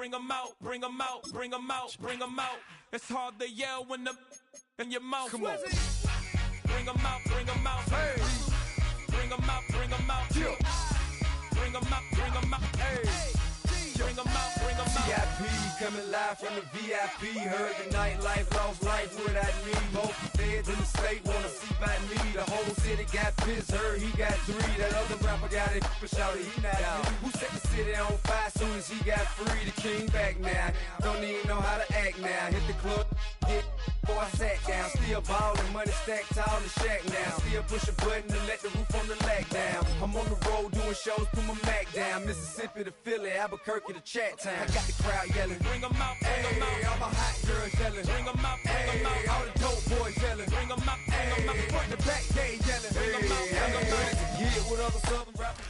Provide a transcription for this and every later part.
bring 'em out, bring 'em out, bring 'em out, bring 'em out. It's hard to yell when the in your mouth. Come on. Bring 'em out, bring 'em out. Hey. Bring 'em out, bring 'em out. Yeah. Bring 'em out, bring 'em out. Hey. Bring 'em out, bring 'em out. VIP coming live from the VIP. Heard the nightlife, lost life without me. Both feds in the state wanna see by me. The whole city got pissed, heard he got 3. That other rapper got it for shouty, he not out. Who set the city on fire soon as he got free? The king back now, don't even know how to act now. Hit the club, hit. Boy, I sat down, still ballin', money stacked tall in the shack now. Still push a button to let the roof on the lag down. I'm on the road doing shows, put my Mac down. Mississippi to Philly, Albuquerque to Chat Town. I got the crowd yelling, bring 'em out, bring 'em out. All my hot girls yelling, bring 'em out, bring 'em out. All the dope boys yelling, bring 'em out, bring 'em out. Front the back, they yelling, bring 'em out, bring 'em out. Yeah, with other southern rappers.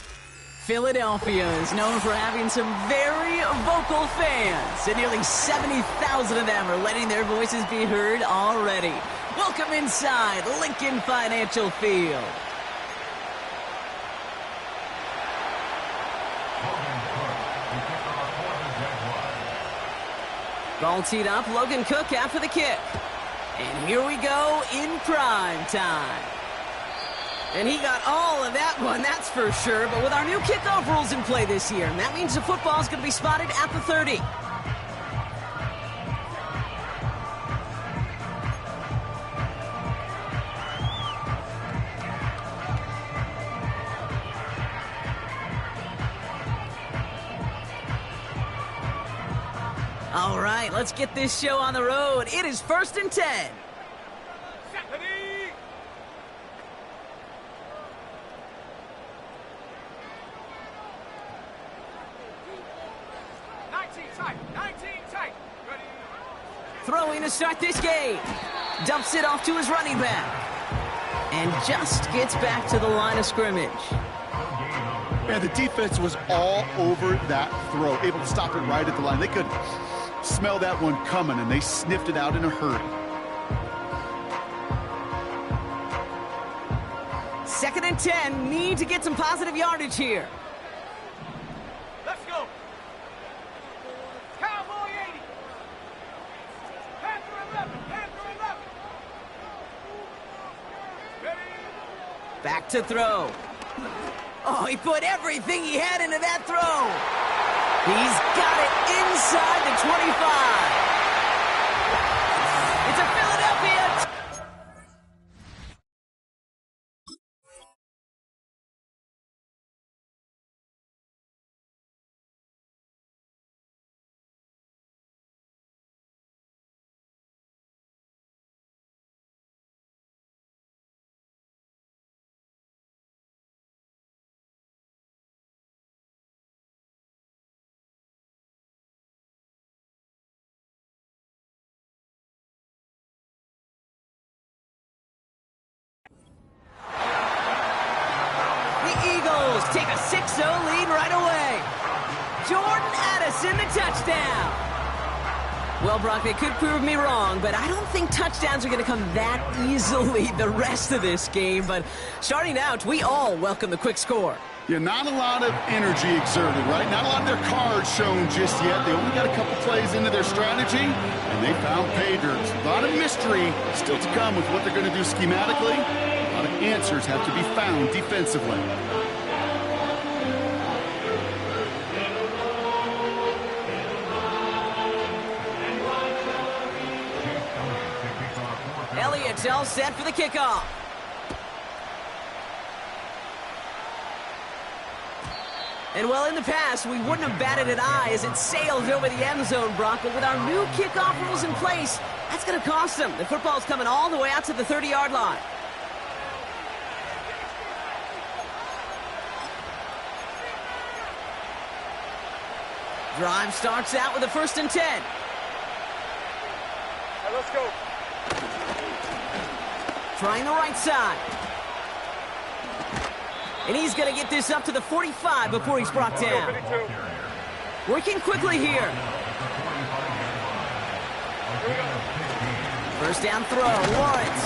Philadelphia is known for having some very vocal fans, and nearly 70,000 of them are letting their voices be heard already. Welcome inside Lincoln Financial Field. Ball teed up, Logan Cook after the kick. And here we go in prime time. And he got all of that one, that's for sure. But with our new kickoff rules in play this year, that means the football is going to be spotted at the 30. All right, let's get this show on the road. It is 1st and 10. Throwing to start this game. Dumps it off to his running back. And just gets back to the line of scrimmage. Man, the defense was all over that throw, able to stop it right at the line. They could smell that one coming, and they sniffed it out in a hurry. 2nd and 10. Need to get some positive yardage here. Let's go. Cowboy 80. Panther 11. Panther 11. Ready? Back to throw. Oh, he put everything he had into that throw. He's got it inside the 25. It's a Philadelphia. Take a 6-0 lead right away. Jordan Addison, the touchdown. Well, Brock, they could prove me wrong, but I don't think touchdowns are going to come that easily the rest of this game. But starting out, we all welcome the quick score. Yeah, not a lot of energy exerted, right? Not a lot of their cards shown just yet. They only got a couple plays into their strategy, and they found pay dirt. A lot of mystery still to come with what they're going to do schematically. A lot of answers have to be found defensively. Elliott's all set for the kickoff. And well, in the past, we wouldn't have batted an eye as it sailed over the end zone, Brock. But with our new kickoff rules in place, that's going to cost them. The football's coming all the way out to the 30-yard line. Drive starts out with a 1st and 10. Right, let's go. Trying the right side. And he's going to get this up to the 45 before he's brought down. Working quickly here. First down throw, Lawrence.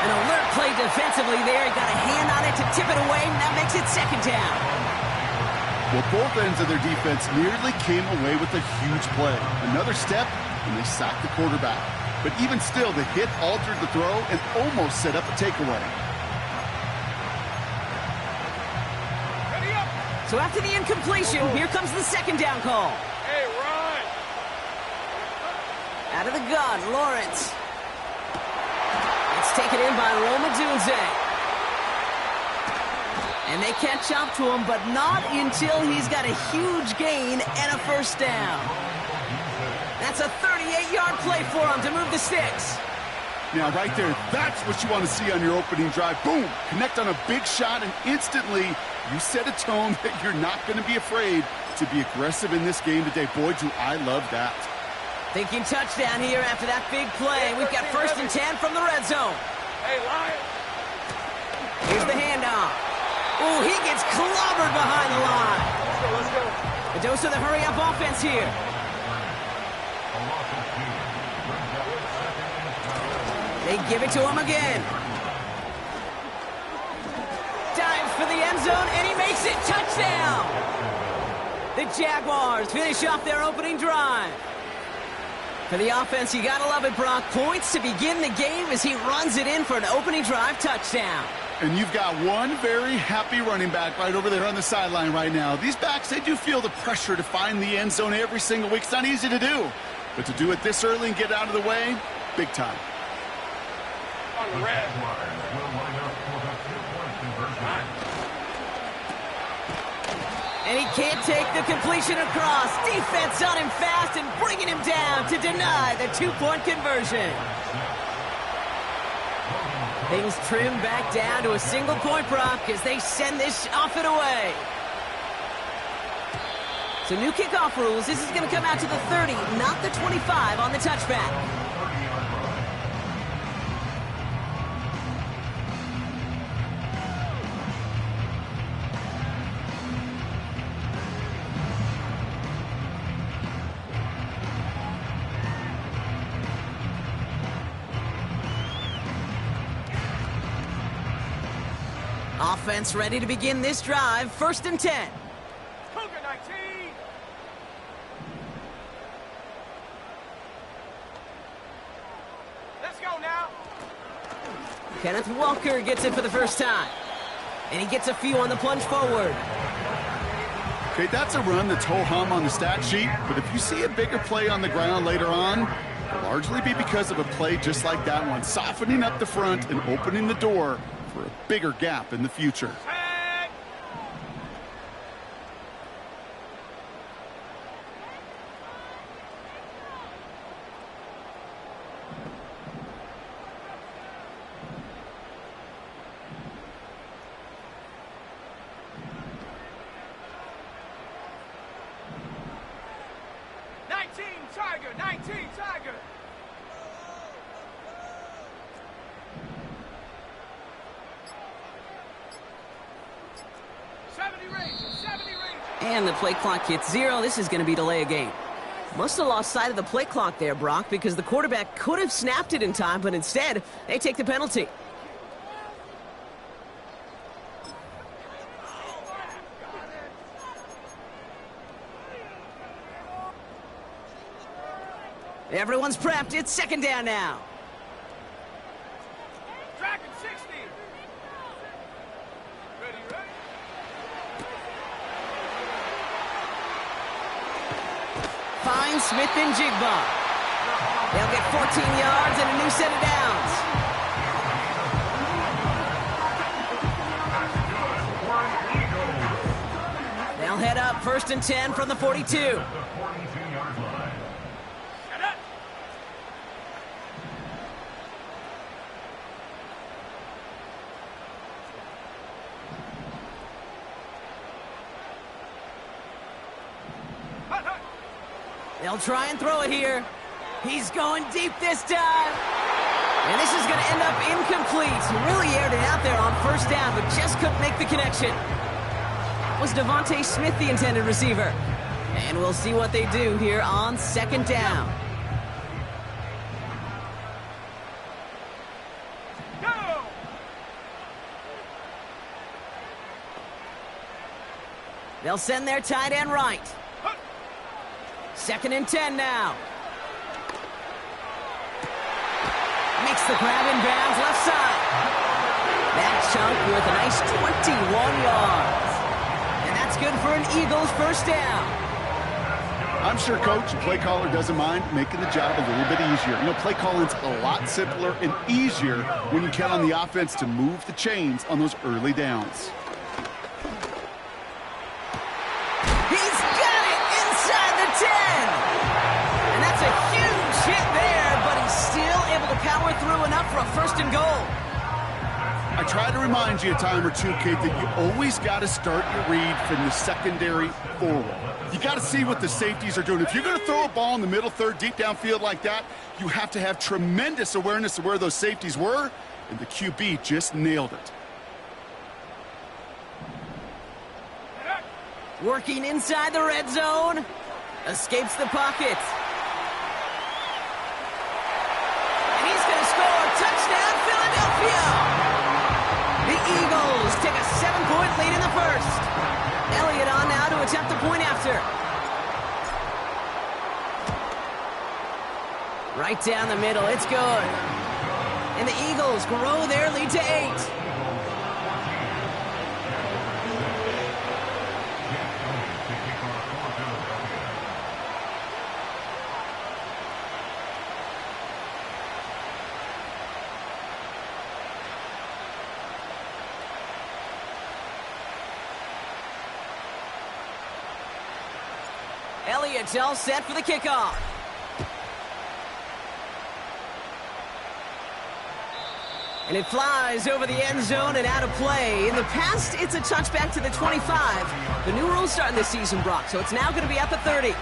An alert play defensively there. Got a hand on it to tip it away, and that makes it 2nd down. Well, both ends of their defense nearly came away with a huge play. Another step, and they sacked the quarterback. But even still, the hit altered the throw and almost set up a takeaway. So after the incompletion, here comes the second down call. Hey, run! Out of the gun, Lawrence. It's taken in by Roma Dunze. And they catch up to him, but not until he's got a huge gain and a first down. That's a 38-yard play for him to move the sticks. Now, right there, that's what you want to see on your opening drive. Boom! Connect on a big shot, and instantly you set a tone that you're not going to be afraid to be aggressive in this game today. Boy, do I love that. Thinking touchdown here after that big play. We've got 1st and 10 from the red zone. Hey, Lion! Here's the handoff. Ooh, he gets clobbered behind the line. Let's go. A dose of the hurry-up offense here. They give it to him again. Dives for the end zone, and he makes it. Touchdown! The Jaguars finish off their opening drive. For the offense, you gotta love it, Brock. Points to begin the game as he runs it in for an opening drive touchdown. And you've got one very happy running back right over there on the sideline right now. These backs, they do feel the pressure to find the end zone every single week. It's not easy to do. But to do it this early and get out of the way, big time. On the red. And he can't take the completion across. Defense on him fast and bringing him down to deny the two-point conversion. Things trim back down to a single point, Brock, as they send this off and away. So new kickoff rules. This is going to come out to the 30, not the 25 on the touchback. Offense ready to begin this drive. 1st and 10. Cougar 19. Let's go now. Kenneth Walker gets it for the first time. And he gets a few on the plunge forward. Okay, that's a run that's ho-hum on the stat sheet, but if you see a bigger play on the ground later on, it'll largely be because of a play just like that one, softening up the front and opening the door for a bigger gap in the future. Tag. Tiger, 19, Tiger. And the play clock hits 0. This is going to be delay a game. Must have lost sight of the play clock there, Brock, because the quarterback could have snapped it in time, but instead, they take the penalty. Everyone's prepped. It's 2nd down now. Dragon 60. Ready. Finds Smith and Jigba. They'll get 14 yards and a new set of downs. They'll head up 1st and 10 from the 42. They'll try and throw it here. He's going deep this time. And this is going to end up incomplete. He really aired it out there on 1st down, but just couldn't make the connection. Was Devontae Smith the intended receiver? And we'll see what they do here on 2nd down. They'll send their tight end right. 2nd and 10 now. Makes the grab in bounds left side. That chunk with a nice 21 yards. And that's good for an Eagles first down. I'm sure coach and play caller doesn't mind making the job a little bit easier. You know, play calling's a lot simpler and easier when you count on the offense to move the chains on those early downs. He's got it inside the 10. And that's a huge hit there, but he's still able to power through enough for a 1st and goal. I try to remind you a time or two, Kate, that you always got to start your read from the secondary forward. You got to see what the safeties are doing. If you're going to throw a ball in the middle third, deep downfield like that, you have to have tremendous awareness of where those safeties were, and the QB just nailed it. Working inside the red zone. Escapes the pocket. And he's going to score. Touchdown, Philadelphia! The Eagles take a 7-point lead in the first. Elliott on now to attempt the point after. Right down the middle, it's good. And the Eagles grow their lead to 8. Elliott's all set for the kickoff. And it flies over the end zone and out of play. In the past, it's a touchback to the 25. The new rules starting this season, Brock, so it's now going to be at the 30.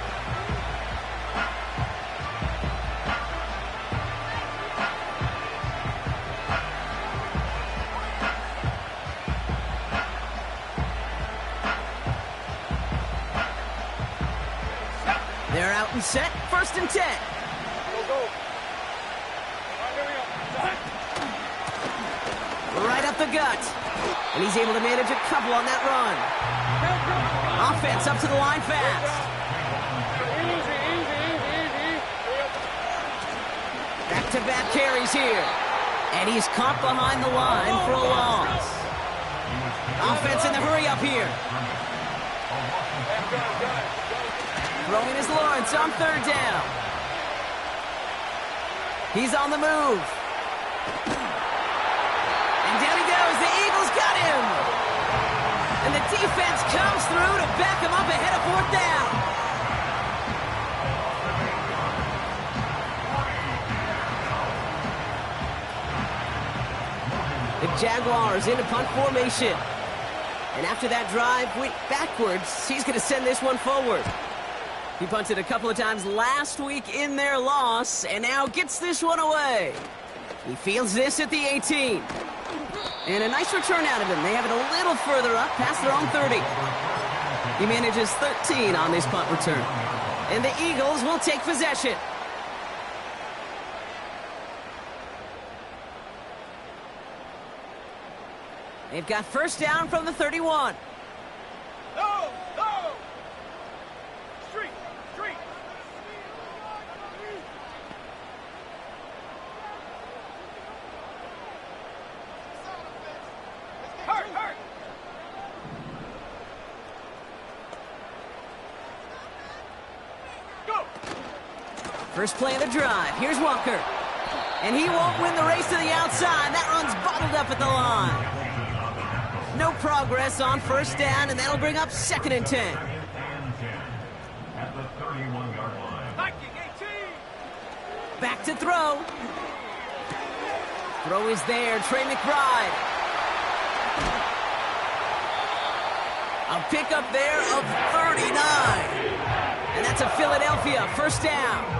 They're out and set, 1st and 10. Right up the gut. And he's able to manage a couple on that run. Offense up to the line fast. Back-to-back carries here. And he's caught behind the line for a loss. Offense in the hurry up here. Throwing is Lawrence on 3rd down. He's on the move. And down he goes. The Eagles got him. And the defense comes through to back him up ahead of 4th down. The Jaguars into punt formation. And after that drive went backwards, he's going to send this one forward. He punted a couple of times last week in their loss, and now gets this one away. He fields this at the 18. And a nice return out of him. They have it a little further up, past their own 30. He manages 13 on this punt return. And the Eagles will take possession. They've got 1st down from the 31. No! No! Street! Street! Hurt! Hurt! Go! First play of the drive. Here's Walker. And he won't win the race to the outside. That run's bottled up at the line. No progress on 1st down, and that'll bring up 2nd and 10. Back to throw. Throw is there. Trey McBride. A pickup there of 39. And that's a Philadelphia 1st down.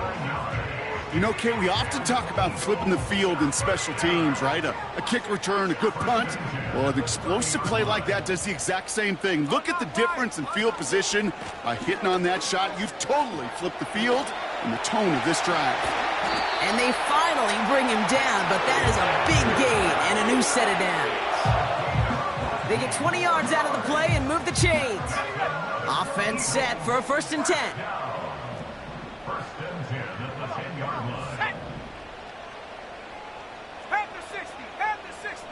You know, Kate, we often talk about flipping the field in special teams, right? A kick return, a good punt. Well, an explosive play like that does the exact same thing. Look at the difference in field position. By hitting on that shot, you've totally flipped the field and the tone of this drive. And they finally bring him down, but that is a big gain and a new set of downs. They get 20 yards out of the play and move the chains. Offense set for a 1st and 10. First and 10 at the 10-yard line. Set. At the 60. At the 60.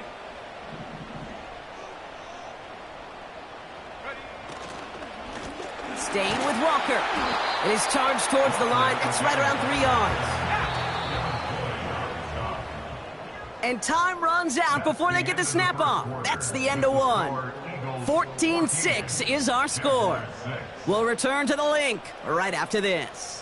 Ready. Staying with Walker. It is charged towards the line. It's right around 3 yards. And time runs out before they get the snap off. That's the end of one. 14-6 is our score. We'll return to the link right after this.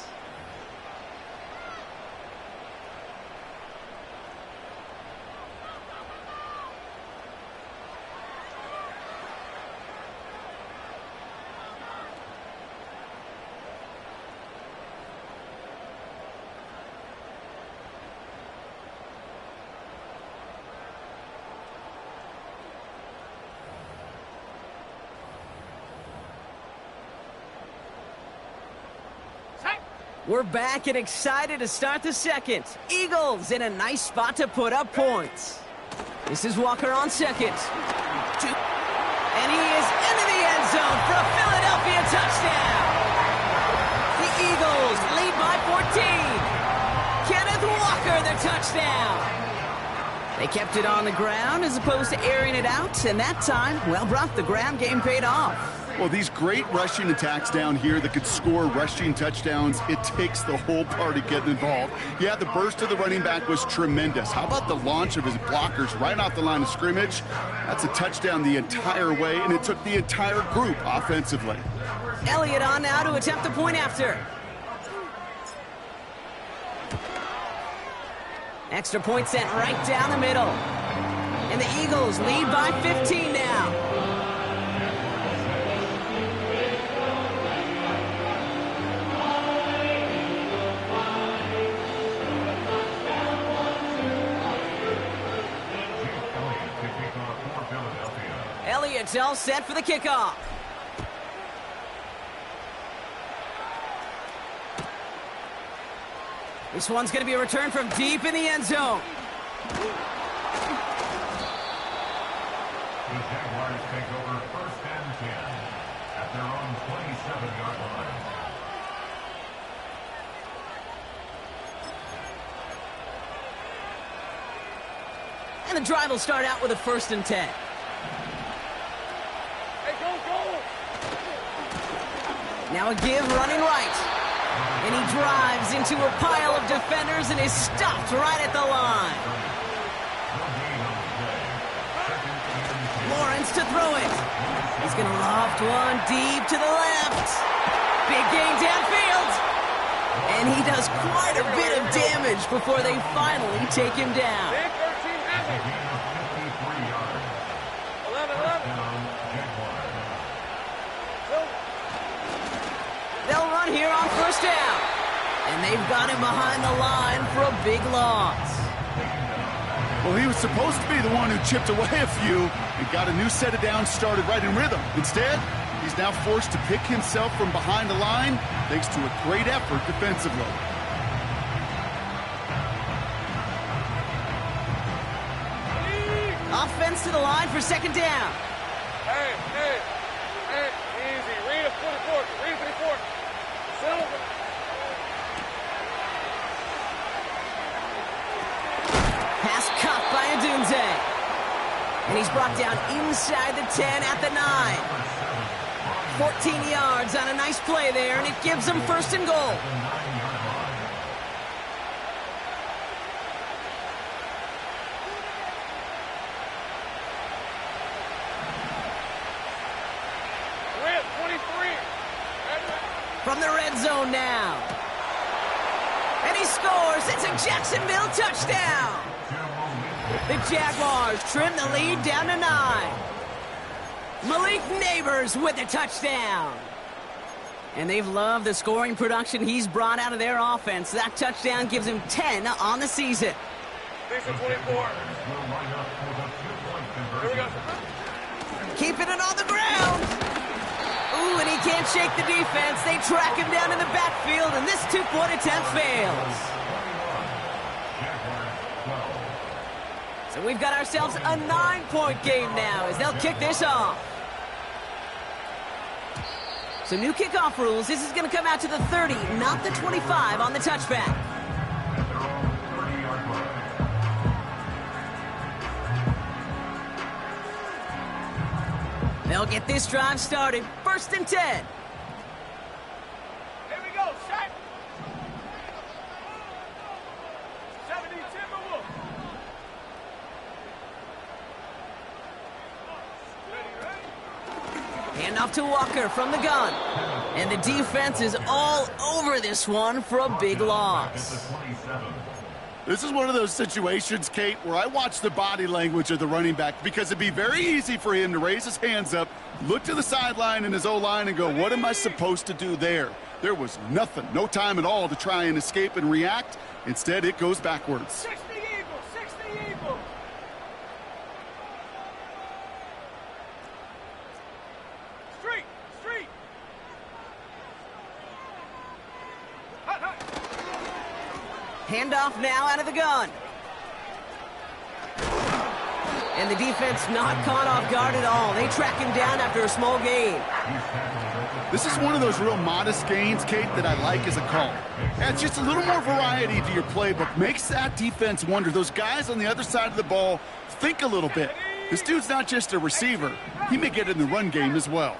We're back and excited to start the second. Eagles in a nice spot to put up points. This is Walker on second. And he is into the end zone for a Philadelphia touchdown. The Eagles lead by 14. Kenneth Walker, the touchdown. They kept it on the ground as opposed to airing it out, and that time, well, Brock, the ground game paid off. Well, these great rushing attacks down here that could score rushing touchdowns, it takes the whole party getting involved. Yeah, the burst of the running back was tremendous. How about the launch of his blockers right off the line of scrimmage? That's a touchdown the entire way, and it took the entire group offensively. Elliott on now to attempt the point after. Extra point sent right down the middle. And the Eagles lead by 15 now. Elliott's all set for the kickoff. This one's going to be a return from deep in the end zone. The Jaguars take over 1st and 10 at their own 27-yard line. And the drive will start out with a 1st and 10. Now a give running right. And he drives into a pile of defenders and is stopped right at the line. Lawrence to throw it. He's going to loft one deep to the left. Big gain downfield. And he does quite a bit of damage before they finally take him down. 11. They'll run here on 1st down. And they've got him behind the line for a big loss. Well, he was supposed to be the one who chipped away a few and got a new set of downs started right in rhythm. Instead, he's now forced to pick himself from behind the line thanks to a great effort defensively. Offense to the line for 2nd down. Hey, easy. Read a 44. Read a 34. Silver. Pass caught by Adunze. And he's brought down inside the 10 at the 9. 14 yards on a nice play there, and it gives them 1st and goal. From the red zone now. And he scores. It's a Jacksonville touchdown. The Jaguars trim the lead down to 9. Malik Neighbors with a touchdown. And they've loved the scoring production he's brought out of their offense. That touchdown gives him 10 on the season. 24. Here we go. Keeping it on the ground. Ooh, and he can't shake the defense. They track him down in the backfield, and this 2-point attempt fails. So we've got ourselves a 9-point game now as they'll kick this off. So new kickoff rules. This is going to come out to the 30, not the 25 on the touchback. At their own 30-yard line. They'll get this drive started. 1st and 10. Here we go, set. 70 Timberwolves. Hand off to Walker from the gun. And the defense is all over this one for a big loss. This is one of those situations, Kate, where I watch the body language of the running back because it'd be very easy for him to raise his hands up, look to the sideline in his O-line and go, what am I supposed to do there? There was nothing, no time at all to try and escape and react. Instead, it goes backwards. 60 Eagles, 60 Eagles. Street, street. Hut, hut. Handoff now out of the gun. And the defense not caught off guard at all. They track him down after a small gain. This is one of those real modest gains, Kate, that I like as a call. Adds just a little more variety to your playbook. Makes that defense wonder. Those guys on the other side of the ball think a little bit. This dude's not just a receiver. He may get in the run game as well.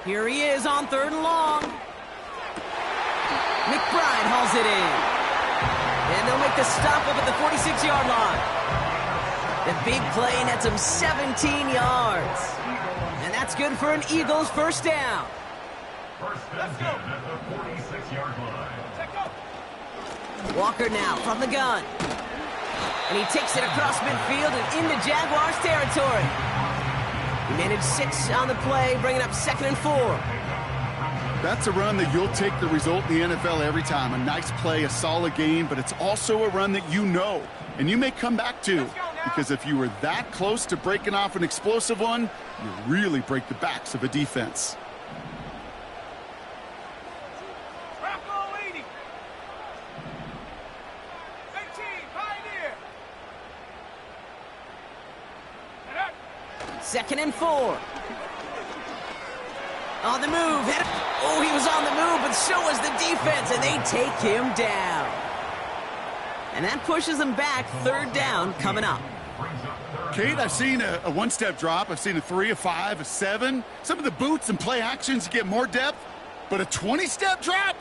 Here he is on 3rd and long. McBride hauls it in. And they'll make the stop up at the 46-yard line. The big play nets him 17 yards. And that's good for an Eagles 1st down. 1st and 10 at the 46-yard line. Walker now from the gun. And he takes it across midfield and into Jaguars territory. He managed 6 on the play, bringing up 2nd and 4. That's a run that you'll take the result in the NFL every time. A nice play, a solid game, but it's also a run that you know and you may come back to. Because if you were that close to breaking off an explosive one, you really break the backs of a defense. Rocco 80. 18, Pioneer. 2nd and 4. On the move. Oh, he was on the move, but so was the defense, and they take him down. And that pushes them back. 3rd down coming up. Kate, I've seen a one-step drop. I've seen a 3, a 5, a 7. Some of the boots and play actions get more depth, but a 20-step drop?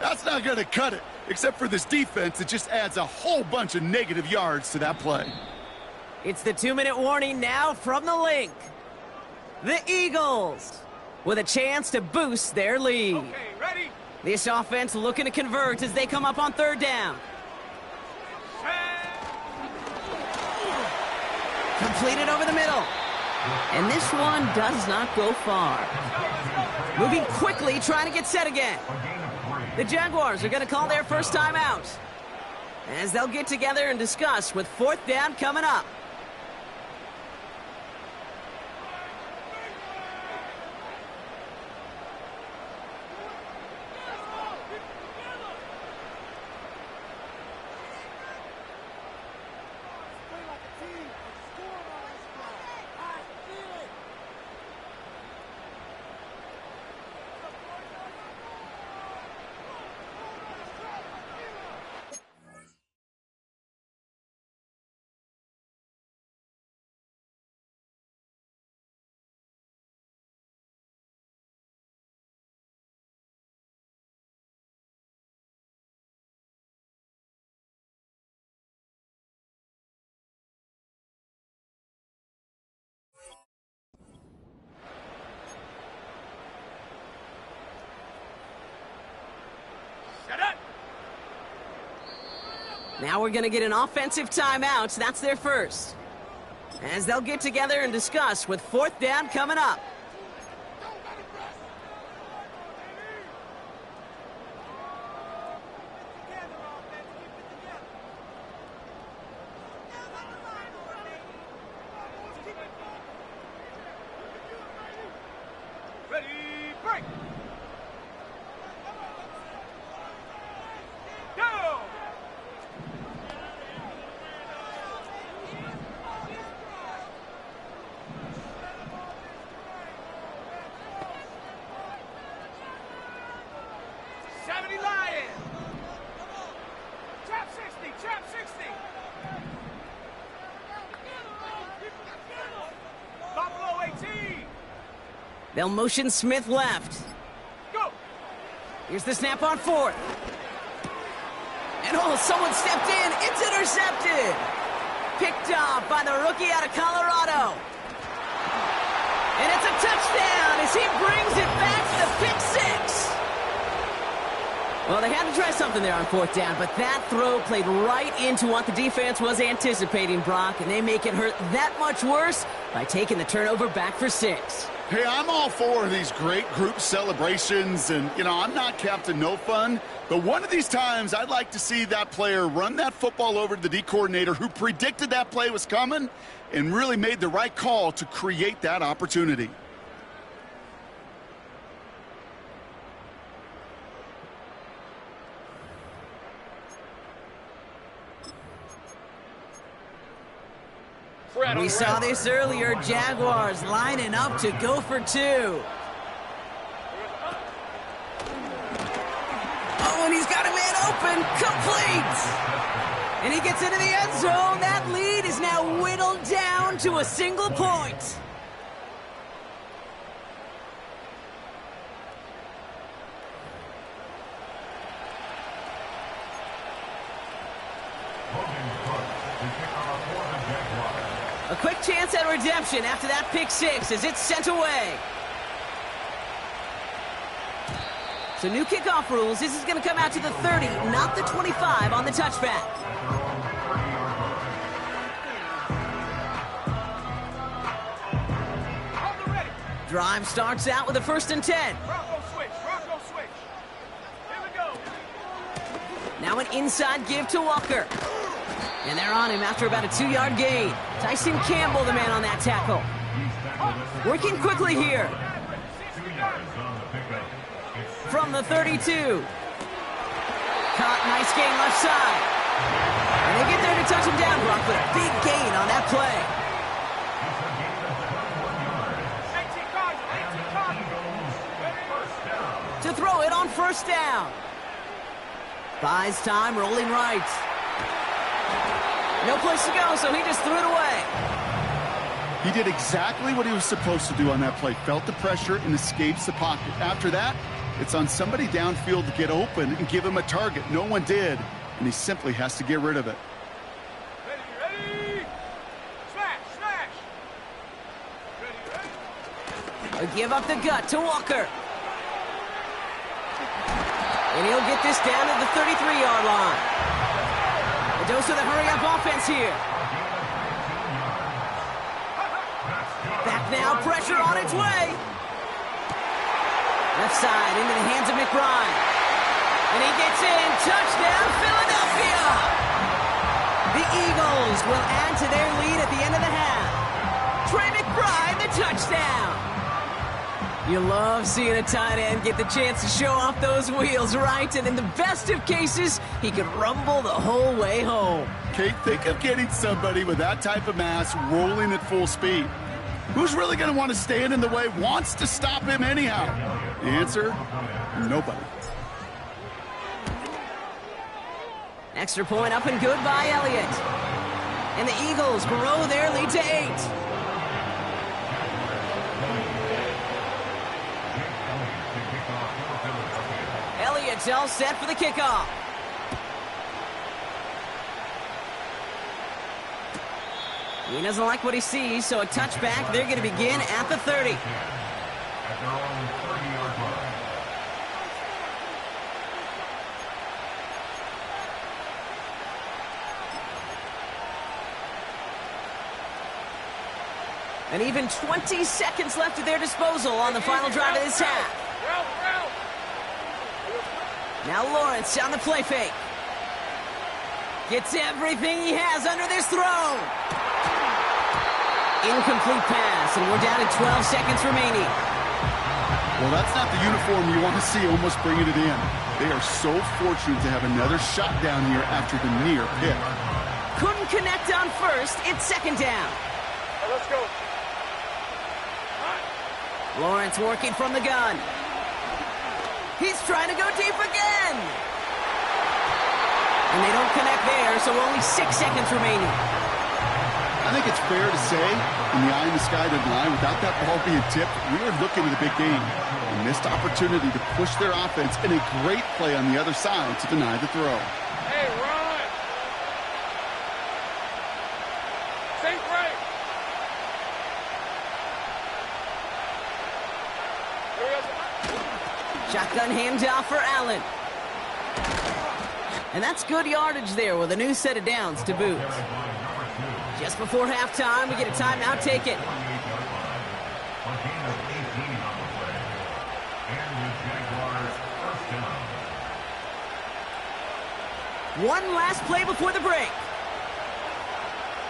That's not going to cut it, except for this defense. It just adds a whole bunch of negative yards to that play. It's the 2-minute warning now from the link. The Eagles with a chance to boost their lead. Okay, ready? This offense looking to convert as they come up on 3rd down. Completed over the middle. And this one does not go far. Moving quickly, trying to get set again. The Jaguars are going to call their first time out, as they'll get together and discuss with 4th down coming up. Now we're going to get an offensive timeout. That's their first, as they'll get together and discuss with 4th down coming up. Ready, break. Go. Enemy lion! Trap 60! Trap 60! Buffalo 18! They'll motion Smith left. Go! Here's the snap on fourth. And oh, someone stepped in. It's intercepted. Picked off by the rookie out of Colorado. And it's a touchdown as he brings it back to the pick six. Well, they had to try something there on fourth down, but that throw played right into what the defense was anticipating, Brock, and they make it hurt that much worse by taking the turnover back for 6. Hey, I'm all for these great group celebrations, and, you know, I'm not Captain No Fun, but one of these times I'd like to see that player run that football over to the D coordinator who predicted that play was coming and really made the right call to create that opportunity. We saw this earlier, Jaguars lining up to go for 2. Oh, and he's got a man open, complete! And he gets into the end zone. That lead is now whittled down to a single point. A quick chance at redemption after that pick six as it's sent away. So new kickoff rules. This is going to come out to the 30, not the 25 on the touchback. Drive starts out with a 1st and 10. Bronco switch. Bronco switch. Here we go. Now an inside give to Walker. And they're on him after about a 2-yard gain. Tyson Campbell, the man on that tackle. Working quickly here. From the 32. Caught, nice gain left side. And they get there to touch him down, Brock, with a big gain on that play. 18 To throw it on 1st down. Buys time, rolling right. No place to go, so he just threw it away. He did exactly what he was supposed to do on that play. Felt the pressure and escapes the pocket. After that, it's on somebody downfield to get open and give him a target. No one did, and he simply has to get rid of it. Ready! Smash! Smash! Ready! A give up the gut to Walker. And he'll get this down to the 33-yard line. A dose of the hurry-up offense here. Back now, pressure on its way. Left side into the hands of McBride. And he gets in. Touchdown, Philadelphia! The Eagles will add to their lead at the end of the half. Trey McBride, the touchdown. You love seeing a tight end get the chance to show off those wheels, right? And in the best of cases, he could rumble the whole way home. Kate, think of getting somebody with that type of mass rolling at full speed. Who's really going to want to stand in the way, wants to stop him anyhow? The answer, nobody. Extra point up and good by Elliott. And the Eagles grow their lead to 8. Elliott's all set for the kickoff. He doesn't like what he sees, so a touchback. They're going to begin at the 30. At their own 30-yard line. And even 20 seconds left at their disposal on the final drive of this half. Now Lawrence on the play fake. Gets everything he has under this throw. Incomplete pass, and we're down to 12 seconds remaining. Well, that's not the uniform you want to see almost bringing it in. They are so fortunate to have another shot down here after the near pick. Couldn't connect on first. It's 2nd down. Let's go. Lawrence working from the gun. He's trying to go deep again. And they don't connect there, so only 6 seconds remaining. I think it's fair to say, in the eye in the sky deadline, without that ball being tipped, we were looking at a big game. A missed opportunity to push their offense and a great play on the other side to deny the throw. Hey, run! Think right! Here we go. Shotgun handoff for Allen. And that's good yardage there with a new set of downs to boot. Just before halftime, we get a timeout taken. One last play before the break.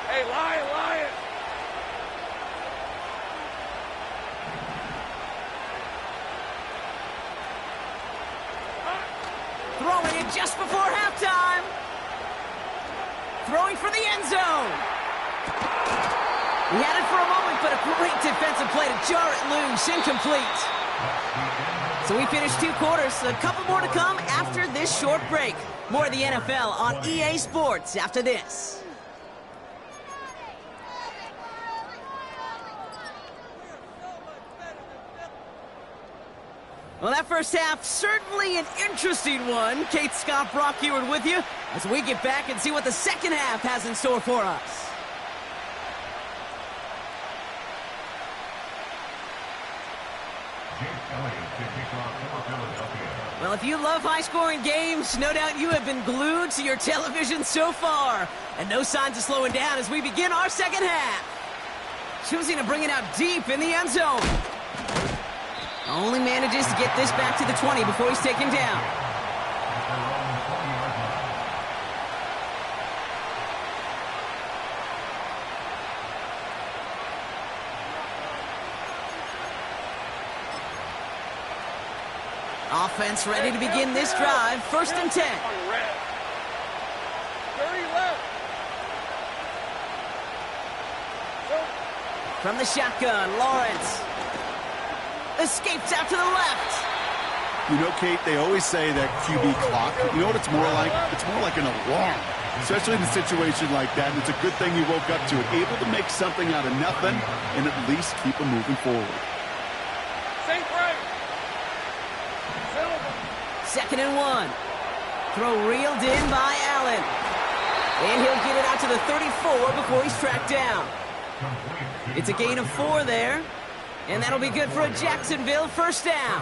Hey, Lion! Throwing it just before halftime. Throwing for the end zone. He had it for a moment, but a great defensive play to jar it loose. Incomplete. So we finished 2 quarters. A couple more to come after this short break. More of the NFL on EA Sports after this. Well, that first half, certainly an interesting one. Kate Scott, Brock Ewart with you as we get back and see what the second half has in store for us. Well, if you love high-scoring games, no doubt you have been glued to your television so far. And no signs of slowing down as we begin our second half. Choosing to bring it out deep in the end zone. Only manages to get this back to the 20 before he's taken down. Offense ready to begin this drive. 1st and 10. From the shotgun, Lawrence. Escapes out to the left. You know, Kate, they always say that QB clock. You know what it's more like? It's more like an alarm, especially in a situation like that. And it's a good thing you woke up to it, able to make something out of nothing and at least keep them moving forward. Think right. 2nd and 1. Throw reeled in by Allen. And he'll get it out to the 34 before he's tracked down. It's a gain of 4 there. And that'll be good for a Jacksonville first down.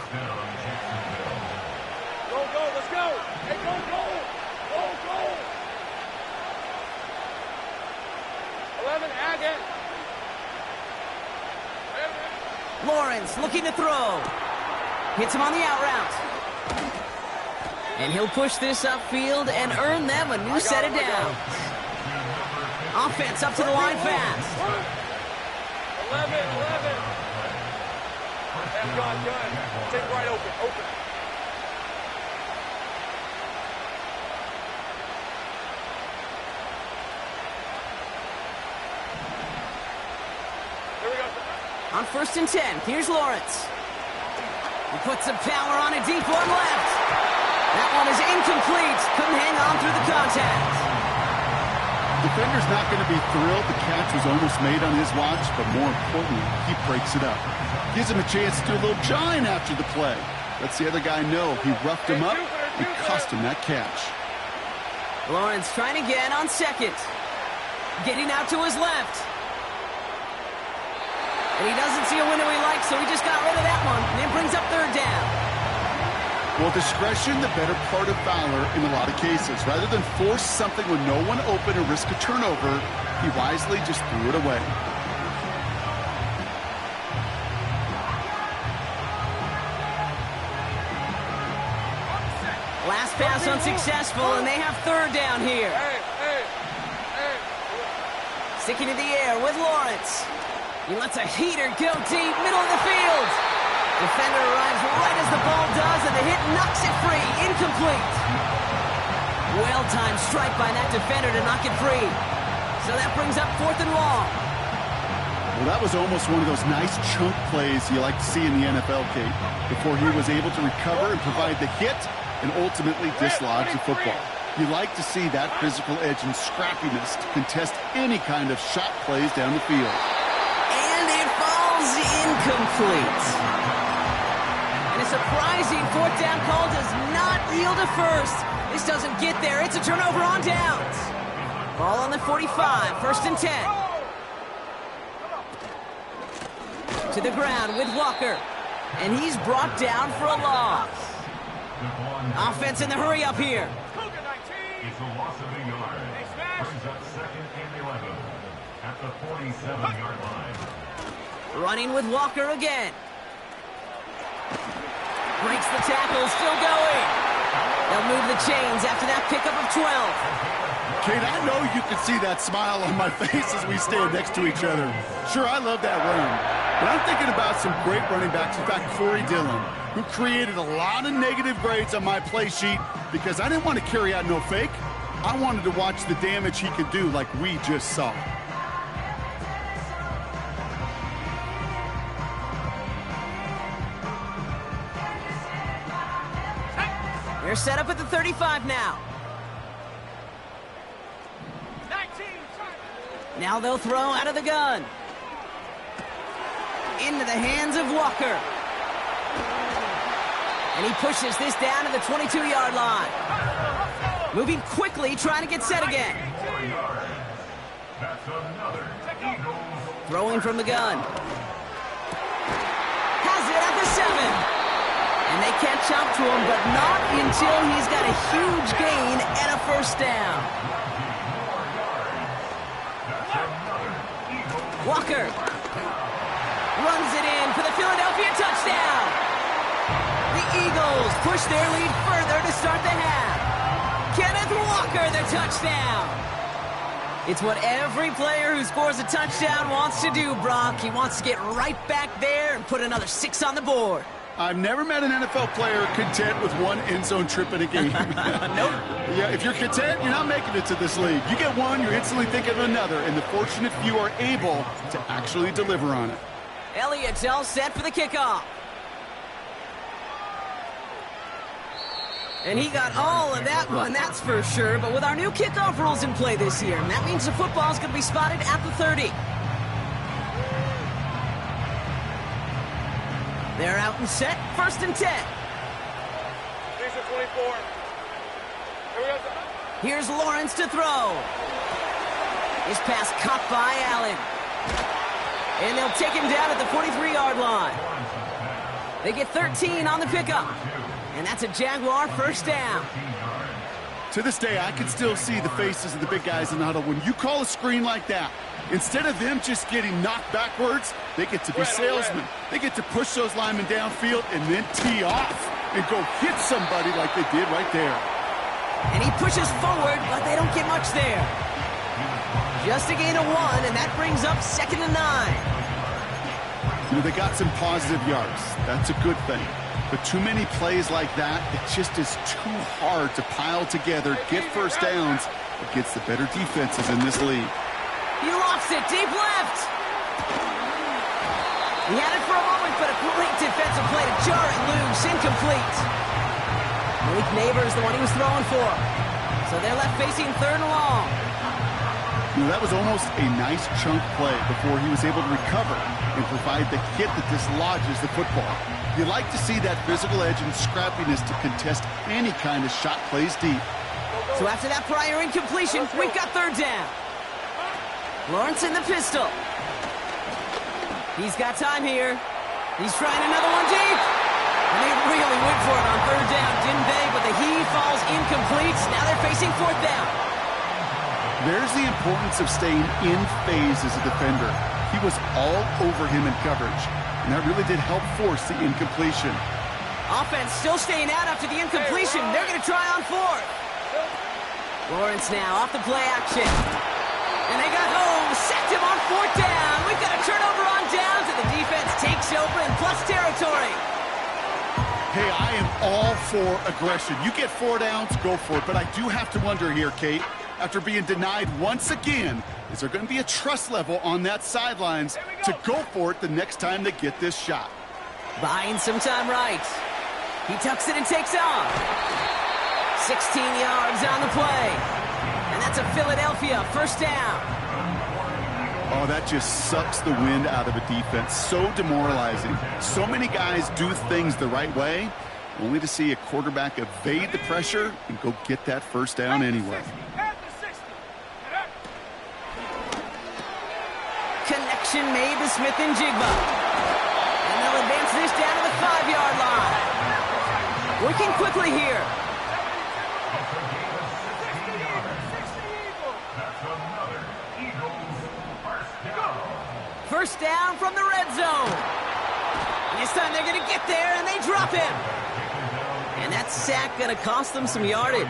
Go, let's go. Hey, go. 11, Agate. Lawrence looking to throw. Hits him on the out route. And he'll push this upfield and earn them a new set of downs. Offense up to the line fast. 11. Gun. Take right open. Here we go. On 1st and 10, here's Lawrence. He puts some power on a deep one left. That one is incomplete. Couldn't hang on through the contact. Defender's not going to be thrilled. The catch was almost made on his watch, but more importantly, he breaks it up. Gives him a chance to do a little jawing after the play. Lets the other guy know he roughed him up and cost him that catch. Lawrence trying again on 2nd. Getting out to his left. And he doesn't see a window he likes, so he just got rid of that one. And it brings up 3rd down. Well, discretion, the better part of valor in a lot of cases. Rather than force something with no one open or risk a turnover, he wisely just threw it away. Last pass unsuccessful, and they have 3rd down here. Hey. Sticking in the air with Lawrence. He lets a heater go deep, middle of the field. Defender arrives right as the ball does, and the hit knocks it free. Incomplete. Well-timed strike by that defender to knock it free. So that brings up 4th and long. Well, that was almost one of those nice chunk plays you like to see in the NFL, Kate, before he was able to recover and provide the hit and ultimately dislodge the football. You like to see that physical edge and scrappiness to contest any kind of shot plays down the field. And it falls incomplete. And a surprising fourth down call does not yield a first. This doesn't get there. It's a turnover on downs. Ball on the 45, 1st and 10. To the ground with Walker. And he's brought down for a loss. Offense in the hurry up here. It's a loss of a yard. Brings up 2nd and 11 at the 47-yard line. Running with Walker again. Breaks the tackle, still going. They'll move the chains after that pickup of 12. Kate, I know you can see that smile on my face as we stand next to each other. Sure, I love that run. But I'm thinking about some great running backs. In fact, Corey Dillon, who created a lot of negative grades on my play sheet because I didn't want to carry out no fake. I wanted to watch the damage he could do like we just saw. They're set up at the 35 now. Now they'll throw out of the gun. Into the hands of Walker. And he pushes this down to the 22-yard line. Moving quickly, trying to get set again. Throwing from the gun. Has it at the 7. And they catch up to him, but not until he's got a huge gain and a first down. Walker runs it in for the Philadelphia touchdown. The Eagles push their lead further to start the half. Kenneth Walker, the touchdown. It's what every player who scores a touchdown wants to do, Brock. He wants to get right back there and put another 6 on the board. I've never met an NFL player content with one end zone trip in a game. Nope. Yeah, if you're content, you're not making it to this league. You get one, you're instantly thinking of another, and the fortunate few are able to actually deliver on it. Elliott's all set for the kickoff. And he got all of that one, that's for sure. But with our new kickoff rules in play this year, that means the football's going to be spotted at the 30. They're out and set, 1st and 10. 24. Here's Lawrence to throw. His pass caught by Allen. And they'll take him down at the 43-yard line. They get 13 on the pickup. And that's a Jaguar first down. To this day, I can still see the faces of the big guys in the huddle. When you call a screen like that, instead of them just getting knocked backwards, they get to be salesmen. They get to push those linemen downfield and then tee off and go hit somebody like they did right there. And he pushes forward, but they don't get much there. Just a gain of 1, and that brings up 2nd and 9. You know, they got some positive yards. That's a good thing. But too many plays like that, it just is too hard to pile together, get first downs against the better defenses in this league. He lofts it deep left. He had it for a moment, but a great defensive play to jar it loose. Incomplete. Malik Neighbors, the one he was throwing for. So they're left facing 3rd and long. You know, that was almost a nice chunk play before he was able to recover and provide the hit that dislodges the football. You like to see that physical edge and scrappiness to contest any kind of shot plays deep. So after that prior incompletion, we've got 3rd down. Lawrence in the pistol. He's got time here. He's trying another one deep. And they really went for it on 3rd down, didn't they? But the heave falls incomplete. Now they're facing 4th down. There's the importance of staying in phase as a defender. He was all over him in coverage, and that really did help force the incompletion. Offense still staying out after the incompletion. They're going to try on 4th. Lawrence now off the play action. And they got home, sacked him on 4th down. We've got a turnover on downs, and the defense takes over in plus territory. Hey, I am all for aggression. You get 4 downs, go for it. But I do have to wonder here, Kate, after being denied once again. Is there going to be a trust level on that sidelines to go for it the next time they get this shot? Buying some time right. He tucks it and takes off. 16 yards on the play. And that's a Philadelphia first down. Oh, that just sucks the wind out of a defense. So demoralizing. So many guys do things the right way, only to see a quarterback evade the pressure and go get that first down anyway. Connection made to Smith and Jigba. And they'll advance this down to the 5-yard line. Working quickly here. First down from the red zone. And this time they're going to get there, and they drop him. And that sack going to cost them some yardage.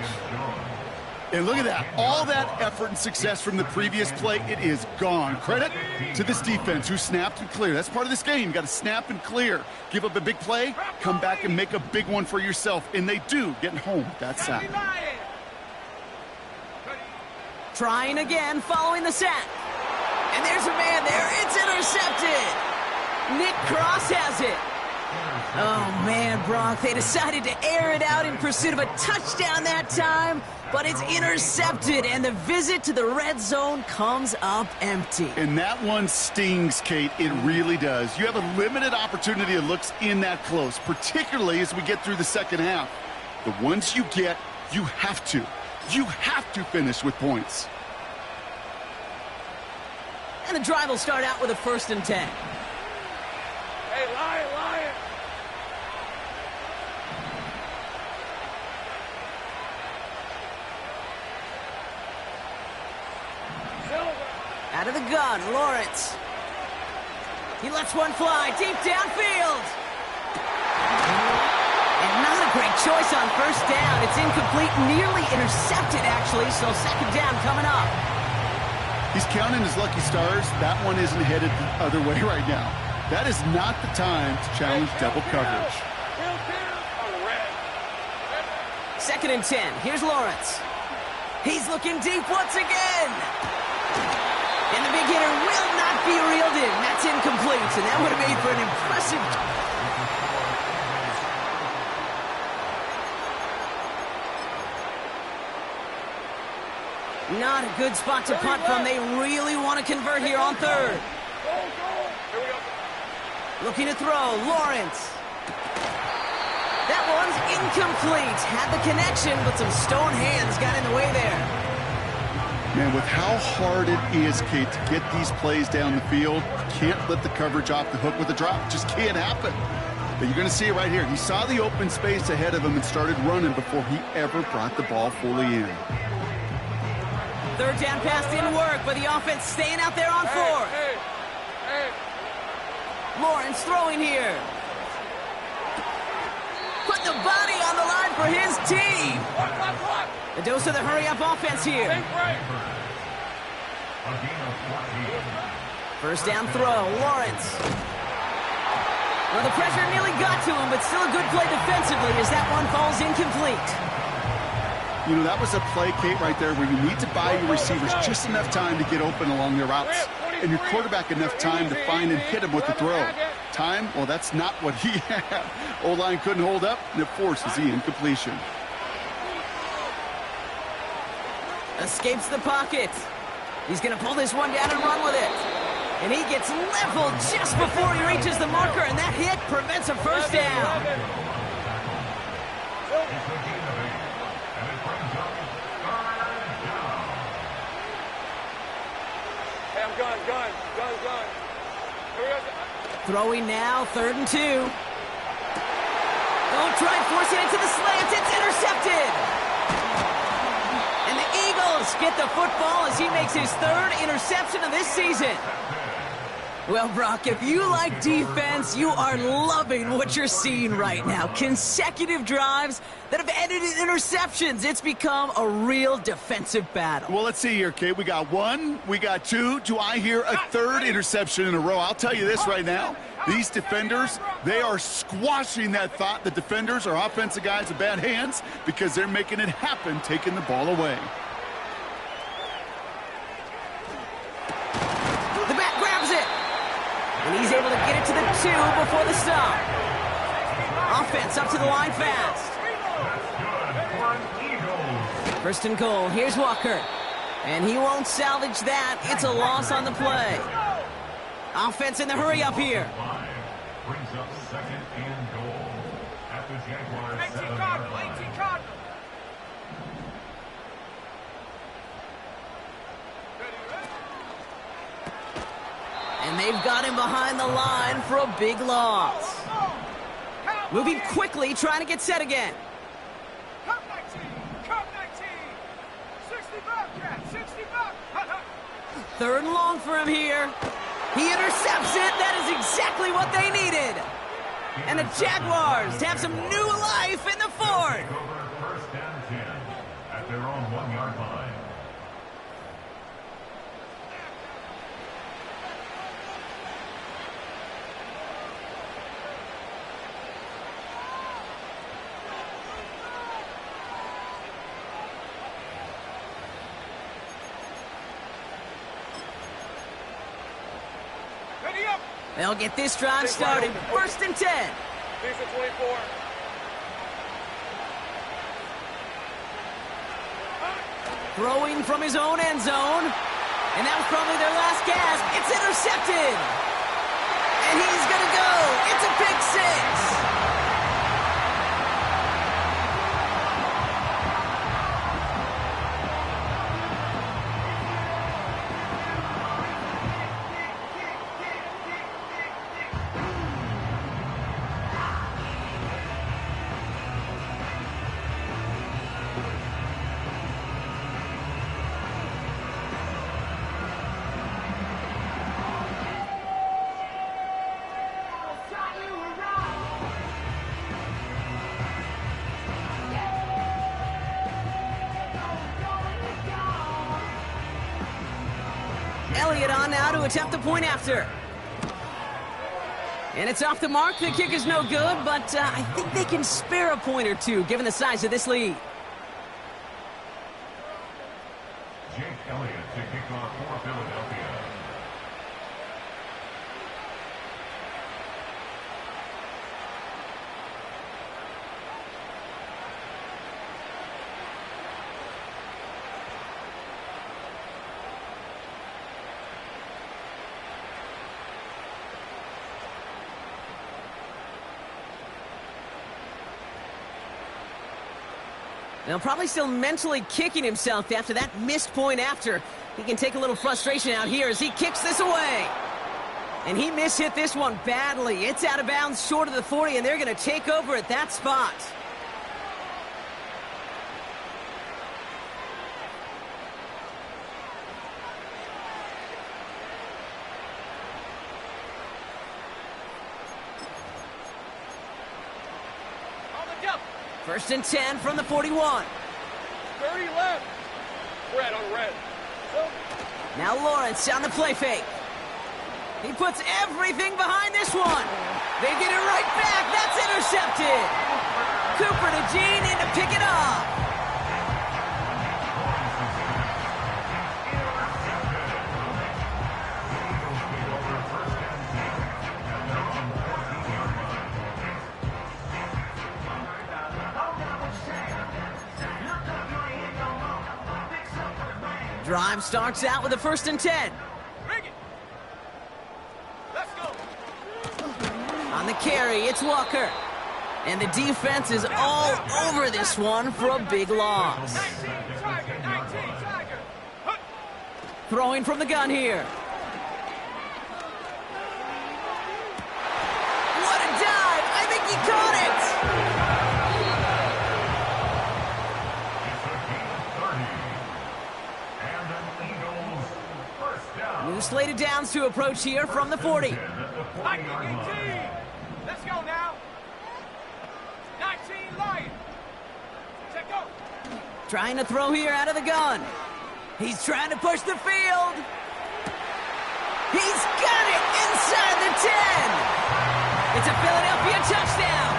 And look at that. All that effort and success from the previous play, it is gone. Credit to this defense who snapped and cleared. That's part of this game. You got to snap and clear. Give up a big play, come back and make a big one for yourself. And they do, getting home with that sack. Trying again following the sack. And there's a man there. It's intercepted. Nick Cross has it. Oh, man, Brock, they decided to air it out in pursuit of a touchdown that time, but it's intercepted, and the visit to the red zone comes up empty. And that one stings, Kate. It really does. You have a limited opportunity of looks in that close, particularly as we get through the second half. The ones you get, you have to finish with points. And the drive will start out with a 1st and 10. Hey, Lion! Out of the gun, Lawrence. He lets one fly deep downfield. And not a great choice on first down. It's incomplete, nearly intercepted, actually, so second down coming up. He's counting his lucky stars. That one isn't headed the other way right now. That is not the time to challenge double coverage. 2nd and 10. Here's Lawrence. He's looking deep once again. And the big hitter will not be reeled in. That's incomplete, and that would have made for an impressive... Not a good spot to punt from. They really want to convert here on 3rd. Looking to throw, Lawrence. That one's incomplete. Had the connection, but some stone hands got in the way there. Man, with how hard it is, Kate, to get these plays down the field, you can't let the coverage off the hook with a drop. It just can't happen. But you're going to see it right here. He saw the open space ahead of him and started running before he ever brought the ball fully in. 3rd down pass didn't work, but the offense staying out there on 4th. Hey. Lawrence throwing here. Put the body on the line for his team. What? A dose of the hurry-up offense here. First down throw, Lawrence. Well, the pressure nearly got to him, but still a good play defensively as that one falls incomplete. You know, that was a play, Kate, right there where you need to buy your receivers just enough time to get open along their routes, and your quarterback enough time to find and hit him with the throw. Time? Well, that's not what he had. O-line couldn't hold up, and it forces the incompletion. Escapes the pocket. He's going to pull this one down and run with it. And he gets leveled just before he reaches the marker, and that hit prevents a first down. Hey, I'm gun. Throwing now, 3rd and 2. Don't try forcing it to the slant. It's intercepted. And the Eagles get the football as he makes his 3rd interception of this season. Well, Brock, if you like defense, you are loving what you're seeing right now. Consecutive drives that have ended in interceptions. It's become a real defensive battle. Well, let's see here, Kate. We got 1, we got 2. Do I hear a 3rd interception in a row? I'll tell you this right now. These defenders, they are squashing that thought. The defenders are offensive guys with bad hands because they're making it happen, taking the ball away. 2 before the stop. Offense up to the line fast. First and goal. Here's Walker. And he won't salvage that. It's a loss on the play. Offense in the hurry up here. Brings up second and goal at the Jaguars 7-yard line. And they've got him behind the line for a big loss. Moving quickly, trying to get set again. Third and long for him here. He intercepts it. That is exactly what they needed. And the Jaguars have some new life in the fourth. First and 10 at their own 1-yard line. They'll get this drive started. First and 10. Decent 24. Throwing from his own end zone. And that was probably their last gasp. It's intercepted. And he's going to go. It's a pick six. Elliott on now to attempt the point after. And it's off the mark. The kick is no good, but I think they can spare a point or two given the size of this lead. Jake Elliott to kick off for Philadelphia. Now, probably still mentally kicking himself after that missed point after. He can take a little frustration out here as he kicks this away. And he mishit this one badly. It's out of bounds short of the 40, and they're going to take over at that spot. First and 10 from the 41. 30 left. Red on red. Now Lawrence on the play fake. He puts everything behind this one. They get it right back. That's intercepted. Cooper to Jean in to pick it up. Drive starts out with a first and 10. Let's go. On the carry, it's Walker. And the defense is all over this one for a big loss. 19 Tiger. Throwing from the gun here. What a dive! I think he caught it! New slate of downs to approach here from the 40. 18. Let's go now. 19 Lion. Check go. Trying to throw here out of the gun. He's trying to push the field. He's got it inside the 10. It's a Philadelphia touchdown.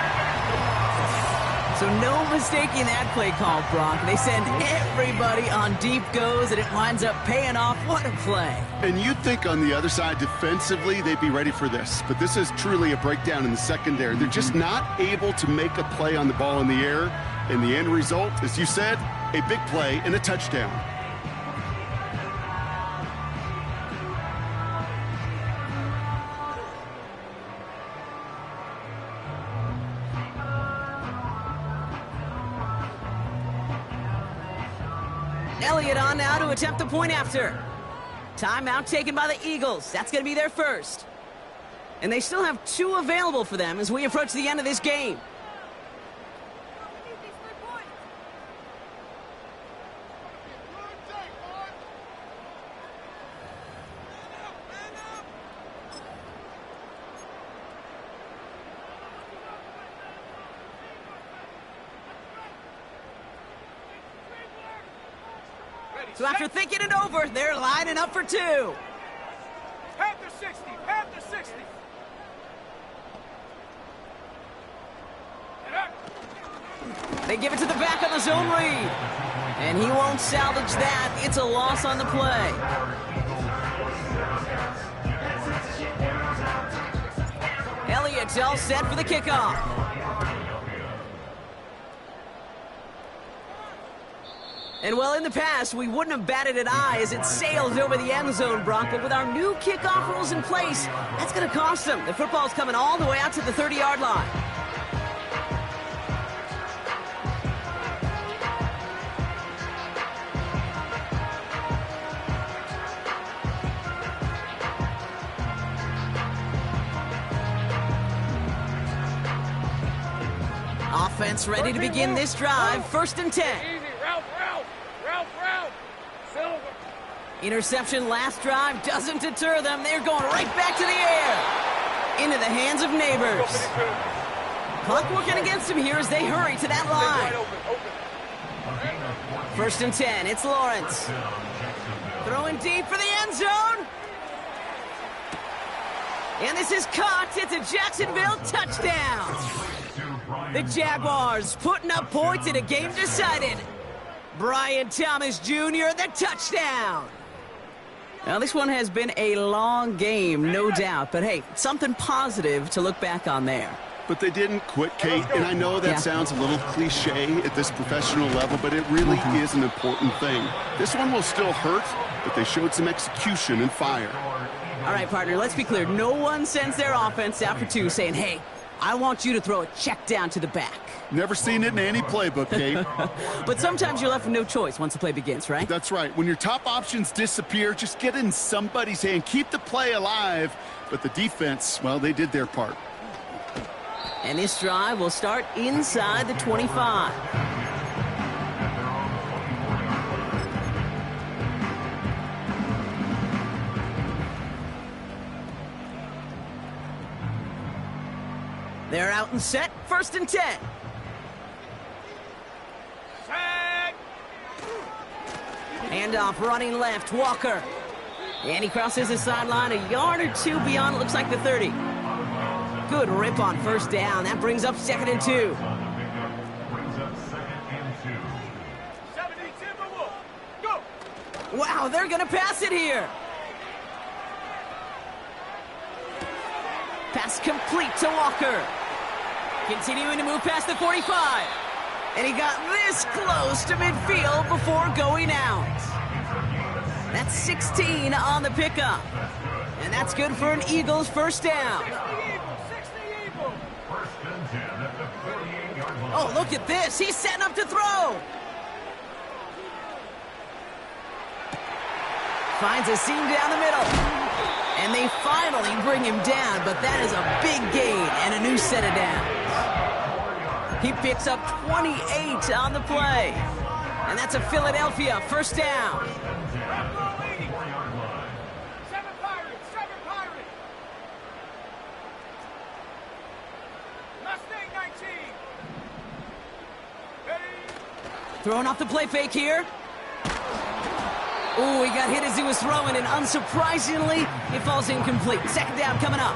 So no mistaking that play call, Brock. They send everybody on deep goes, and it winds up paying off. What a play. And you'd think on the other side defensively they'd be ready for this. But this is truly a breakdown in the secondary. They're just not able to make a play on the ball in the air. And the end result, as you said, a big play and a touchdown. Elliott on now to attempt the point after. Timeout taken by the Eagles. That's going to be their first. And they still have 2 available for them as we approach the end of this game. So after thinking it over, they're lining up for 2. Panther 60, Panther 60. They give it to the back on the zone read. And he won't salvage that. It's a loss on the play. Elliott's all set for the kickoff. And well, in the past, we wouldn't have batted an eye as it sails over the end zone, Brock. But with our new kickoff rules in place, that's going to cost them. The football's coming all the way out to the 30-yard line. Offense ready to begin this drive. 1st and 10. Easy, Ralph. Silver. Interception last drive doesn't deter them. They're going right back to the air. Into the hands of Neighbors. Clock working against them here as they hurry to that line. 1st and 10. It's Lawrence. Throwing deep for the end zone. And this is caught. It's a Jacksonville touchdown. The Jaguars putting up points in a game decided. Brian Thomas Jr., the touchdown. Now, this one has been a long game, no doubt. But, hey, something positive to look back on there. But they didn't quit, Kate, and I know that sounds a little cliche at this professional level, but it really is an important thing. This one will still hurt, but they showed some execution and fire. All right, partner, let's be clear. No one sends their offense out for 2 saying, hey, I want you to throw a check down to the back. Never seen it in any playbook, Kate. But sometimes you're left with no choice once the play begins, right? That's right. When your top options disappear, just get in somebody's hand. Keep the play alive. But the defense, well, they did their part. And this drive will start inside the 25. They're out and set. 1st and 10. Handoff running left. Walker. And he crosses the sideline a yard or 2 beyond, it looks like the 30. Good rip on 1st down. That brings up 2nd and 2. Wow, they're going to pass it here. Pass complete to Walker. Continuing to move past the 45. And he got this close to midfield before going out. That's 16 on the pickup. And that's good for an Eagles 1st down. Oh, look at this. He's setting up to throw. Finds a seam down the middle. And they finally bring him down, but that is a big gain and a new set of downs. He picks up 28 on the play. And that's a Philadelphia 1st down. Throwing off the play fake here. Oh, he got hit as he was throwing, and unsurprisingly, it falls incomplete. 2nd down coming up.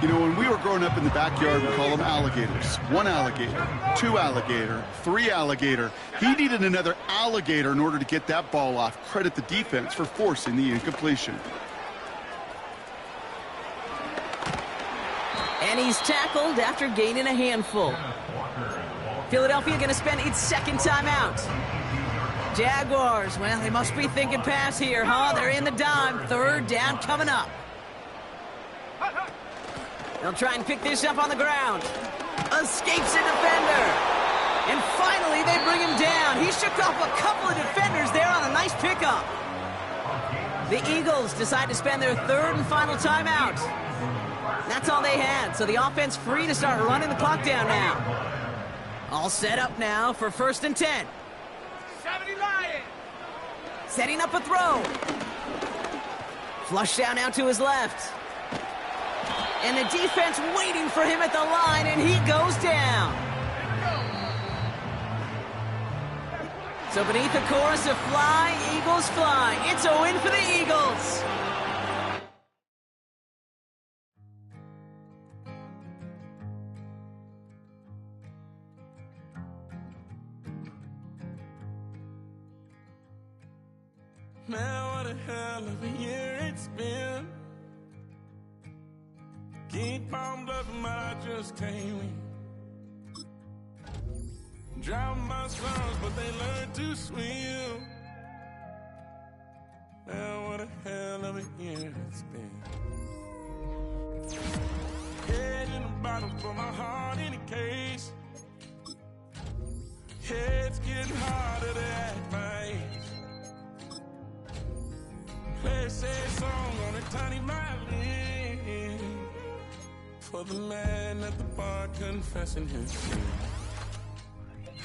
You know, when we were growing up in the backyard, we call them alligators. 1 alligator, 2 alligator, 3 alligator. He needed another alligator in order to get that ball off. Credit the defense for forcing the incompletion. And he's tackled after gaining a handful. Philadelphia going to spend its second timeout. Jaguars, well, they must be thinking pass here, huh? They're in the dime. Third down coming up. They'll try and pick this up on the ground. Escapes a defender. And finally, they bring him down. He shook off a couple of defenders there on a nice pickup. The Eagles decide to spend their third and final timeout. That's all they had, so the offense free to start running the clock down now. All set up now for 1st and 10. 70 Lions. Setting up a throw. Flush down now to his left. And the defense waiting for him at the line, and he goes down. So beneath the chorus of Fly, Eagles Fly, it's a win for the Eagles. Man, what a hell of a year it's been. Keep on bluffing, but I just can't win. Drown my sons, but they learn to swim. Man, what a hell of a year it's been. Head in the bottom for my heart in a case. Head's getting harder to act my age. Play a sad song on a tiny violin for the man at the bar confessing his sin.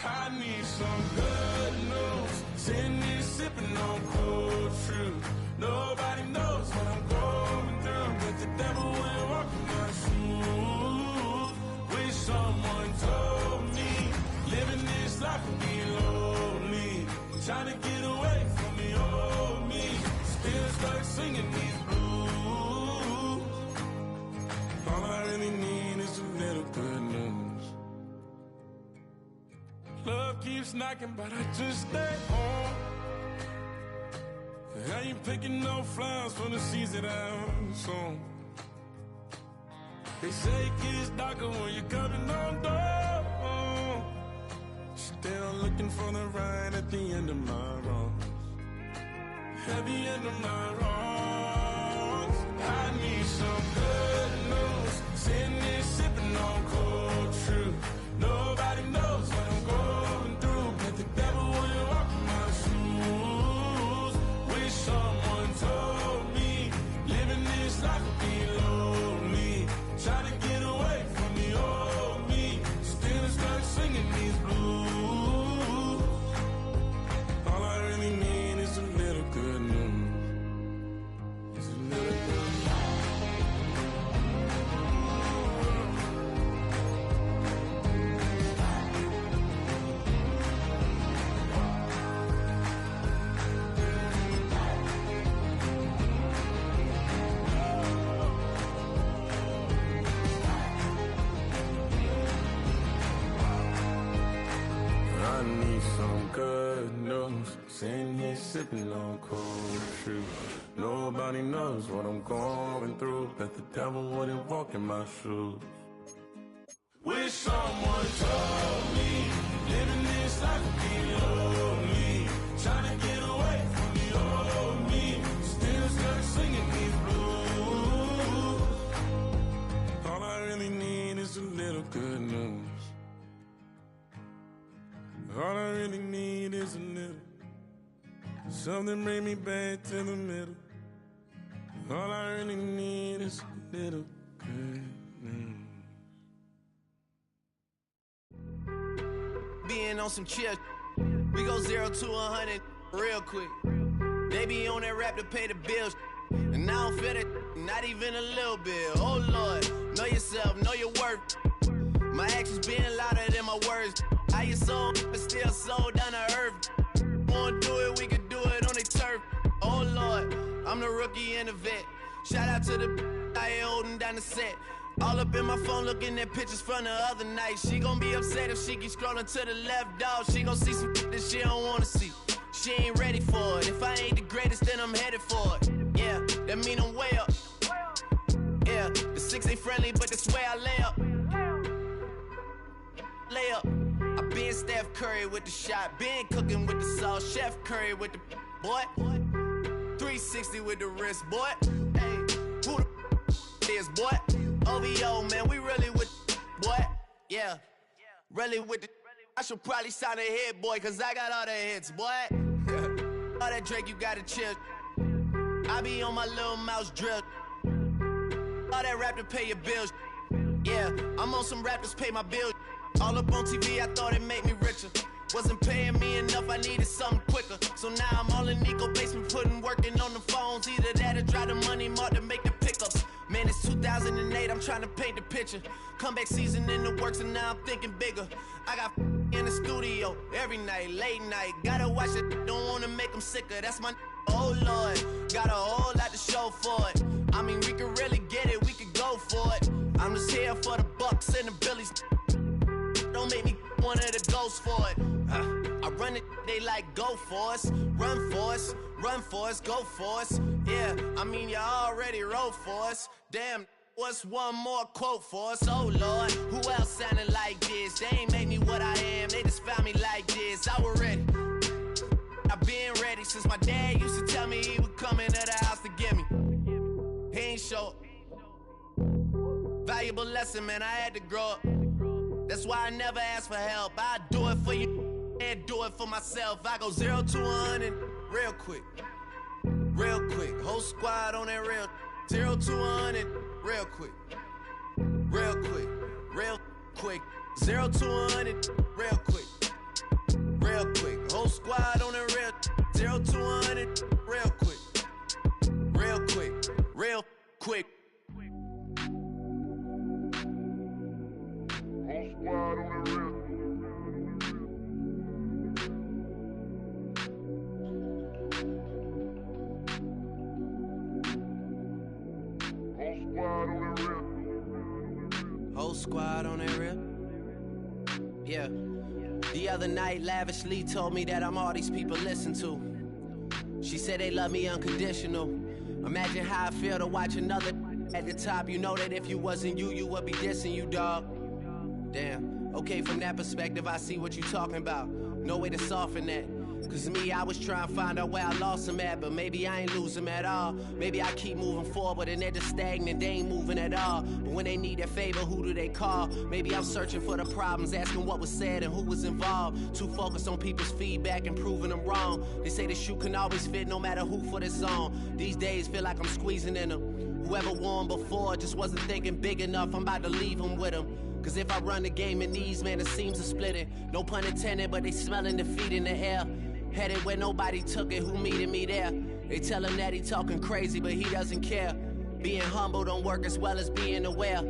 I need some good news. Sitting here sipping on cold truth. Nobody knows what I'm going through, but the devil will walk in my shoes. Wish someone told me living this life would be lonely. Trying to get away from the old me. Still stuck singing these blues. All I really need is a little good news. Love keeps knocking, but I just stay home. I ain't picking no flowers for the seeds that I'm sown. They say it gets darker when you're coming on door. Still looking for the right at the end of my wrongs. At the end of my wrongs, I need some good news. Sitting here sipping on cold truth. Nobody knows what I'm going through, but the devil will walk in my shoes. Wish someone told me living this life would be lonely. Trying to get away from the old me. Still stuck singing these blues. All I really need is a little good news. It's a little good news. I need some good news. Sitting here sipping on cold truth. Nobody knows what I'm going through. Bet the devil wouldn't walk in my shoes. Wish someone told me living this life would be lonely. Trying to get away from the old me. Still stuck singing these blues. All I really need is a little good news. All I really need is a little. Something bring me back to the middle. All I really need is a little good news. Being on some chill, we go 0 to 100 real quick. They be on that rap to pay the bills, and I don't feel it, not even a little bit. Oh Lord, know yourself, know your worth. My actions being louder than my words. How you sold, but still sold down to earth. Wanna do it, we could do it on the turf. Oh Lord, I'm the rookie and the vet. Shout out to the I ain't holding down the set. All up in my phone looking at pictures from the other night. She gon' be upset if she keep scrolling to the left, dog. She gon' see some that she don't wanna see. She ain't ready for it. If I ain't the greatest, then I'm headed for it. Yeah, that mean I'm way up. Yeah, the 6 ain't friendly, but that's where I lay up. Lay up. I been Steph Curry with the shot, been cooking with the sauce, Chef Curry with the boy. 360 with the wrist, boy. Hey, who the is, boy? OVO, man, we really with boy. Yeah, really with the. I should probably sign a hit, boy, cause I got all the hits, boy. All that Drake, you gotta chill. I be on my little mouse drip. All that rap to pay your bills. Yeah, I'm on some rappers pay my bills. All up on TV, I thought it made me richer. Wasn't paying me enough, I needed something quicker. So now I'm all in Nico basement, working on the phones. Either that or try the money mark to make the pickups. Man, it's 2008, I'm trying to paint the picture. Comeback season in the works and now I'm thinking bigger. I got in the studio every night, late night. Gotta watch it, don't wanna make them sicker. That's my oh Lord, got a whole lot to show for it. I mean, we could really get it, we could go for it. I'm just here for the Bucks and the Billies. Don't make me one of the ghosts for it. I run it, they like go for us. Run for us, run for us, go for us. Yeah, I mean you already wrote for us. Damn, what's one more quote for us? Oh Lord, who else sounded like this? They ain't made me what I am, they just found me like this. I was ready, I've been ready since my dad used to tell me he would come into the house to get me. He ain't show up. Valuable lesson, man, I had to grow up. That's why I never ask for help. I do it for you and do it for myself. I go 0 to 100 real quick. Real quick. Whole squad on that real. 0 to 100 real quick. Real quick. Real quick. 0 to 100 real quick. Real quick. Whole squad on that real. 0 to 100 real quick. Real quick. Real quick. Squad on the real. Whole squad on that real. Yeah. The other night, lavishly told me that I'm all these people listen to. She said they love me unconditional. Imagine how I feel to watch another at the top. You know that if you wasn't you, you would be dissing you, dog. Damn, okay, from that perspective, I see what you talking about. No way to soften that. Cause me, I was trying to find out where I lost them at, but maybe I ain't lose them at all. Maybe I keep moving forward and they're just stagnant, they ain't moving at all. But when they need their favor, who do they call? Maybe I'm searching for the problems, asking what was said and who was involved. Too focused on people's feedback and proving them wrong. They say the shoe can always fit no matter who for the song. These days feel like I'm squeezing in them. Whoever won before just wasn't thinking big enough, I'm about to leave them with them. Cause if I run the game in these, man, the seams are splitting. No pun intended, but they smelling defeat in the air. Headed where nobody took it, who meeted me there? They tell him that he talking crazy, but he doesn't care. Being humble don't work as well as being aware.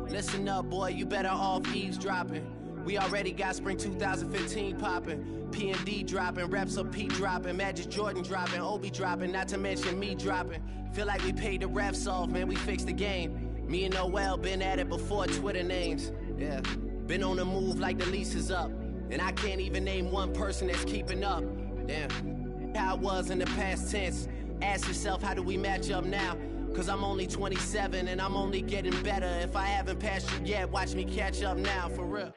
Listen up, boy, you better off eavesdropping. We already got spring 2015 popping. P&D dropping, reps up P dropping, Magic Jordan dropping, Obi dropping, not to mention me dropping. Feel like we paid the refs off, man, we fixed the game. Me and Noel been at it before Twitter names. Yeah, been on the move like the lease is up. And I can't even name one person that's keeping up. Damn, how it was in the past tense. Ask yourself, how do we match up now? Cause I'm only 27 and I'm only getting better. If I haven't passed you yet, watch me catch up now, for real.